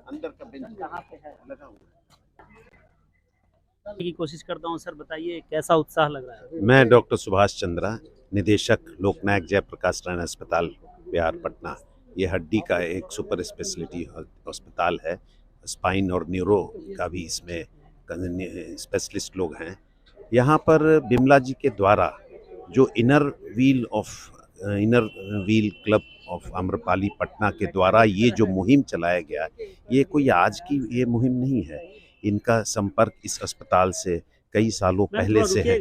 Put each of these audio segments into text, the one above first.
अंदर का बेंच कहाँ पे है लगा हुआ की कोशिश करता हूँ। सर बताइए कैसा उत्साह लग रहा है? मैं डॉक्टर सुभाष चंद्रा, निदेशक लोकनायक जयप्रकाश नारायण अस्पताल बिहार पटना। ये हड्डी का एक सुपर स्पेशलिटी अस्पताल है। स्पाइन और न्यूरो का भी इसमें स्पेशलिस्ट लोग हैं। यहाँ पर बिमला जी के द्वारा जो inner wheel club of Amrapali Patna के द्वारा ये जो मुहिम चलाया गया, ये कोई आज की ये मुहिम नहीं है। इनका संपर्क इस अस्पताल से कई सालों पहले से है,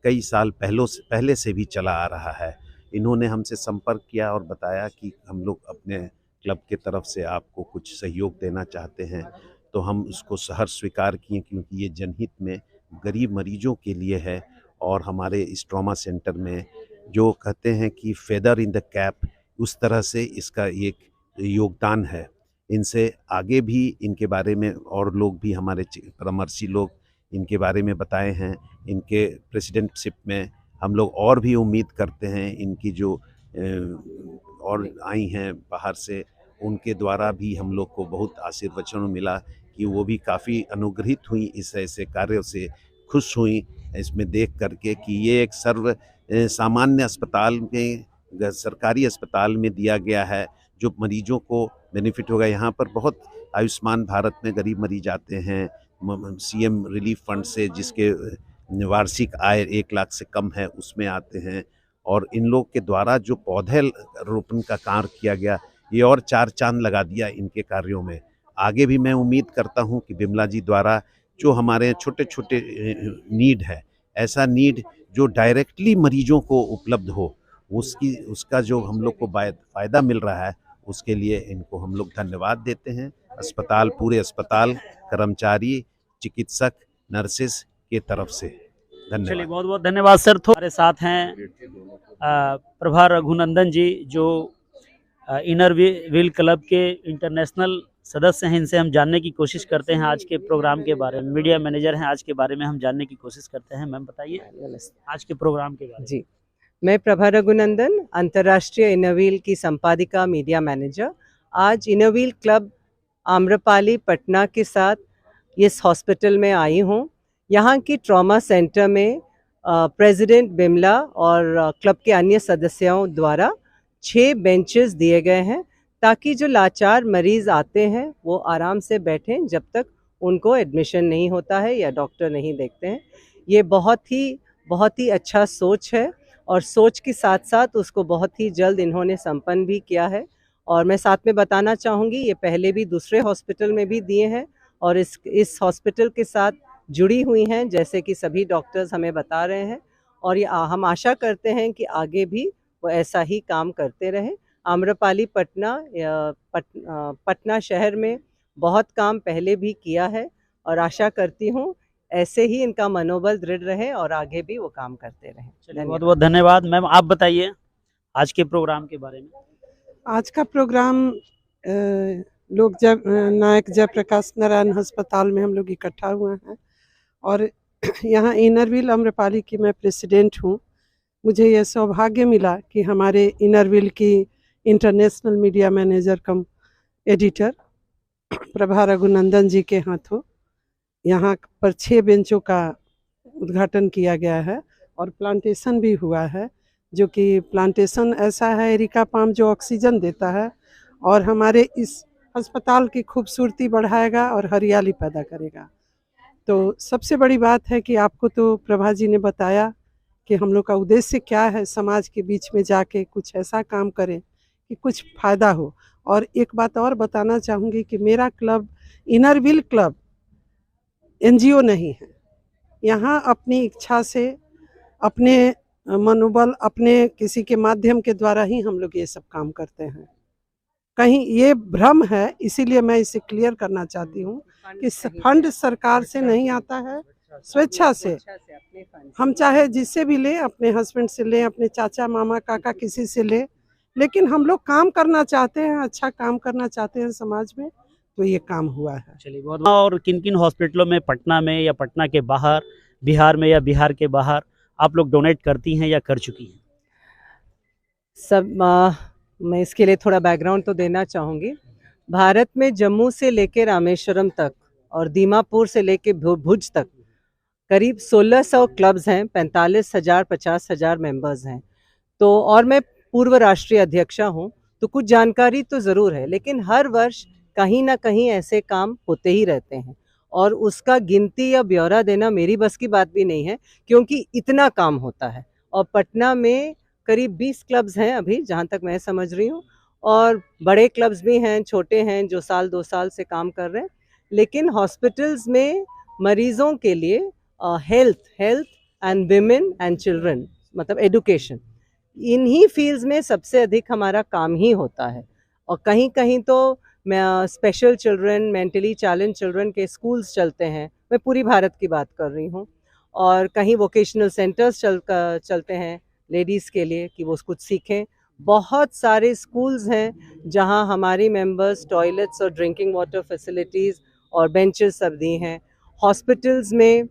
कई साल पहले से भी चला आ रहा है। इन्होंने हमसे संपर्क किया और बताया कि हम लोग अपने क्लब के तरफ से आपको कुछ सहयोग देना चाहते हैं, तो हम उसको सहर्ष स्वीकार किए, क्योंकि ये जनहित में गरीब मरीजों के लिए है। और हमारे इस ट्रॉमा सेंटर में जो कहते हैं कि फेदर इन द कैप, उस तरह से इसका एक योगदान है। इनसे आगे भी इनके बारे में और लोग भी, हमारे परामर्शी लोग इनके बारे में बताए हैं। इनके प्रेसिडेंटशिप में हम लोग और भी उम्मीद करते हैं। इनकी जो और आई हैं बाहर से, उनके द्वारा भी हम लोग को बहुत आशीर्वचन मिला कि वो भी काफ़ी अनुग्रहित हुई, इस ऐसे कार्यों से खुश हुई इसमें देख करके कि ये एक सामान्य अस्पताल में, सरकारी अस्पताल में दिया गया है जो मरीजों को बेनिफिट होगा। यहाँ पर बहुत आयुष्मान भारत में गरीब मरीज आते हैं, सीएम रिलीफ फंड से जिसके वार्षिक आय 1 लाख से कम है उसमें आते हैं। और इन लोग के द्वारा जो पौधे रोपण का कार्य किया गया, ये और 4 चांद लगा दिया इनके कार्यों में। आगे भी मैं उम्मीद करता हूँ कि बिमला जी द्वारा जो हमारे छोटे छोटे नीड है, ऐसा नीड जो डायरेक्टली मरीजों को उपलब्ध हो, उसका जो हम लोग को फ़ायदा मिल रहा है, उसके लिए इनको हम लोग धन्यवाद देते हैं। पूरे अस्पताल, कर्मचारी, चिकित्सक, नर्सेस के तरफ से धन्यवाद। चलिए बहुत बहुत धन्यवाद सर। हमारे साथ हैं प्रभा रघुनंदन जी, जो इनर व्हील क्लब के इंटरनेशनल सदस्य हैं। इनसे हम जानने की कोशिश करते हैं आज के प्रोग्राम के बारे में। मीडिया मैनेजर हैं, आज के बारे में हम जानने की कोशिश करते हैं। मैम बताइए आज के प्रोग्राम के बारे में। जी, मैं प्रभा रघुनंदन, अंतर्राष्ट्रीय इनर व्हील की संपादिका, मीडिया मैनेजर। आज inner wheel club Amrapali Patna के साथ इस हॉस्पिटल में आई हूँ। यहाँ की ट्रॉमा सेंटर में प्रेसिडेंट बिमला और क्लब के अन्य सदस्यों द्वारा 6 बेंचेस दिए गए हैं, ताकि जो लाचार मरीज आते हैं वो आराम से बैठें जब तक उनको एडमिशन नहीं होता है या डॉक्टर नहीं देखते हैं। ये बहुत ही अच्छा सोच है, और सोच के साथ साथ उसको बहुत ही जल्द इन्होंने संपन्न भी किया है। और मैं साथ में बताना चाहूँगी, ये पहले भी दूसरे हॉस्पिटल में भी दिए हैं और इस हॉस्पिटल के साथ जुड़ी हुई हैं, जैसे कि सभी डॉक्टर्स हमें बता रहे हैं। और ये हम आशा करते हैं कि आगे भी वो ऐसा ही काम करते रहें। आम्रपाली पटना शहर में बहुत काम पहले भी किया है, और आशा करती हूँ ऐसे ही इनका मनोबल दृढ़ रहे और आगे भी वो काम करते रहें। बहुत बहुत धन्यवाद। मैम आप बताइए आज के प्रोग्राम के बारे में। आज का प्रोग्राम नायक जयप्रकाश नारायण अस्पताल में हम लोग इकट्ठा हुए हैं, और यहाँ इनर व्हील आम्रपाली की मैं प्रेसिडेंट हूँ। मुझे यह सौभाग्य मिला कि हमारे इनर व्हील की इंटरनेशनल मीडिया मैनेजर कम एडिटर प्रभा रघुनंदन जी के हाथों यहाँ पर 6 बेंचों का उद्घाटन किया गया है, और प्लांटेशन भी हुआ है। जो कि प्लांटेशन ऐसा है, एरिका पाम, जो ऑक्सीजन देता है और हमारे इस अस्पताल की खूबसूरती बढ़ाएगा और हरियाली पैदा करेगा। तो सबसे बड़ी बात है कि आपको तो प्रभा जी ने बताया कि हम लोग का उद्देश्य क्या है, समाज के बीच में जाके कुछ ऐसा काम करें कि कुछ फ़ायदा हो। और एक बात और बताना चाहूँगी कि मेरा club inner wheel club NGO नहीं है। यहाँ अपनी इच्छा से, अपने मनोबल, अपने किसी के माध्यम के द्वारा ही हम लोग ये सब काम करते हैं। कहीं ये भ्रम है, इसीलिए मैं इसे क्लियर करना चाहती हूँ कि फंड सरकार से नहीं आता है, स्वेच्छा से हम चाहे जिससे भी लें, अपने हस्बैंड से लें, अपने चाचा मामा काका किसी से लें, लेकिन हम लोग काम करना चाहते हैं, अच्छा काम करना चाहते हैं समाज में, तो ये काम हुआ है। चलिए बहुत। और किन किन हॉस्पिटलों में, पटना में या पटना के बाहर, बिहार में या बिहार के बाहर आप लोग डोनेट करती हैं या कर चुकी हैं? मैं इसके लिए थोड़ा बैकग्राउंड तो देना चाहूँगी। भारत में जम्मू से लेकर रामेश्वरम तक और दीमापुर से लेकर भुज तक करीब 1600 क्लब्स हैं, 45,000 50,000 मेंबर्स हैं। तो और मैं पूर्व राष्ट्रीय अध्यक्षा हूँ, तो कुछ जानकारी तो ज़रूर है, लेकिन हर वर्ष कहीं ना कहीं ऐसे काम होते ही रहते हैं और उसका गिनती या ब्यौरा देना मेरी बस की बात भी नहीं है, क्योंकि इतना काम होता है। और पटना में करीब 20 क्लब्स हैं अभी, जहाँ तक मैं समझ रही हूँ, और बड़े क्लब्स भी हैं, छोटे हैं, जो साल 2 साल से काम कर रहे हैं। लेकिन हॉस्पिटल्स में मरीजों के लिए health and women and children, मतलब एडुकेशन, इन्हीं फील्ड्स में सबसे अधिक हमारा काम ही होता है। और कहीं कहीं तो special children, mentally challenge children के स्कूल्स चलते हैं, मैं पूरी भारत की बात कर रही हूँ। और कहीं वोकेशनल सेंटर्स चलते हैं लेडीज़ के लिए कि वो कुछ सीखें। बहुत सारे स्कूल्स हैं जहाँ हमारी मेंबर्स टॉयलेट्स और ड्रिंकिंग वाटर फैसिलिटीज़ और बेंचेस सब दी हैं। हॉस्पिटल्स में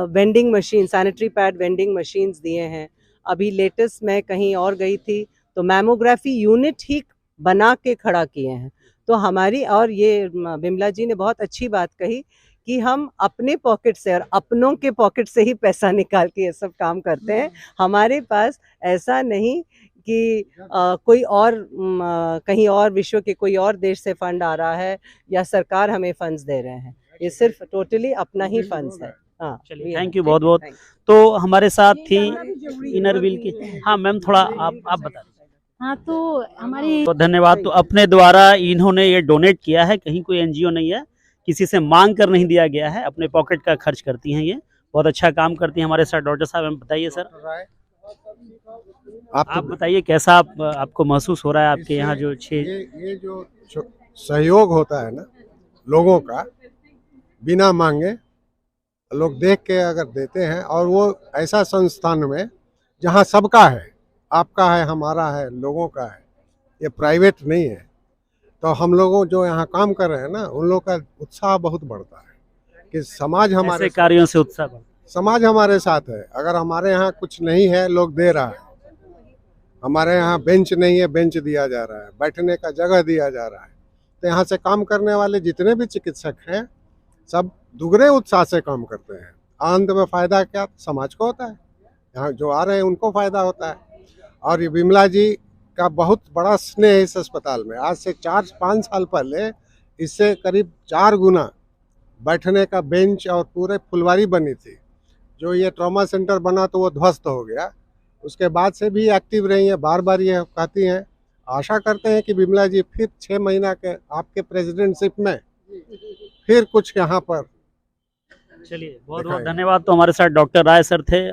vending machine, sanitary pad vending machines दिए हैं। अभी लेटेस्ट मैं कहीं और गई थी तो मैमोग्राफी यूनिट ही बना के खड़ा किए हैं। तो हमारी, और ये बिमला जी ने बहुत अच्छी बात कही कि हम अपने पॉकेट से और अपनों के पॉकेट से ही पैसा निकाल के ये सब काम करते हैं। हमारे पास ऐसा नहीं कि कोई और कहीं और विश्व के कोई और देश से फंड आ रहा है या सरकार हमें फंड्स दे रहे हैं, ये सिर्फ टोटली अपना ही फंड्स है। हाँ, चलिए, थैंक यू बहुत बहुत। तो हमारे साथ थी इनर व्हील की, हाँ मैम थोड़ा आप बता दीजिए। हाँ, तो हमारी तो धन्यवाद। तो अपने द्वारा इन्होंने ये डोनेट किया है, कहीं कोई एनजीओ नहीं है, किसी से मांग कर नहीं दिया गया है, अपने पॉकेट का खर्च करती हैं। ये बहुत अच्छा काम करती हैं हमारे साथ। डॉक्टर साहब हम बताइए सर, आप बताइए कैसा आपको महसूस हो रहा है आपके यहाँ जो ये जो सहयोग होता है ना लोगों का, बिना मांगे लोग देख के अगर देते हैं, और वो ऐसा संस्थान में जहाँ सबका है, आपका है, हमारा है, लोगों का है, ये प्राइवेट नहीं है। तो हम लोगों जो यहाँ काम कर रहे हैं ना, उन लोगों का उत्साह बहुत बढ़ता है कि समाज हमारे कार्यों से उत्साह बढ़ता है। समाज हमारे साथ है। अगर हमारे यहाँ कुछ नहीं है, लोग दे रहा है। हमारे यहाँ बेंच नहीं है, बेंच दिया जा रहा है, बैठने का जगह दिया जा रहा है। तो यहाँ से काम करने वाले जितने भी चिकित्सक हैं, सब दुगने उत्साह से काम करते हैं। अंत में फायदा क्या समाज को होता है, यहाँ जो आ रहे हैं उनको फायदा होता है। और ये बिमला जी का बहुत बड़ा स्नेह है इस अस्पताल में। आज से 4-5 साल पहले इससे करीब 4 गुना बैठने का बेंच और पूरे फुलवारी बनी थी। जो ये ट्रॉमा सेंटर बना तो वो ध्वस्त हो गया, उसके बाद से भी एक्टिव रही हैं, बार बार ये कहती हैं। आशा करते हैं कि बिमला जी फिर 6 महीना के आपके प्रेसिडेंटशिप में फिर कुछ यहाँ पर। चलिए, बहुत बहुत धन्यवाद। तो हमारे साथ डॉक्टर राय सर थे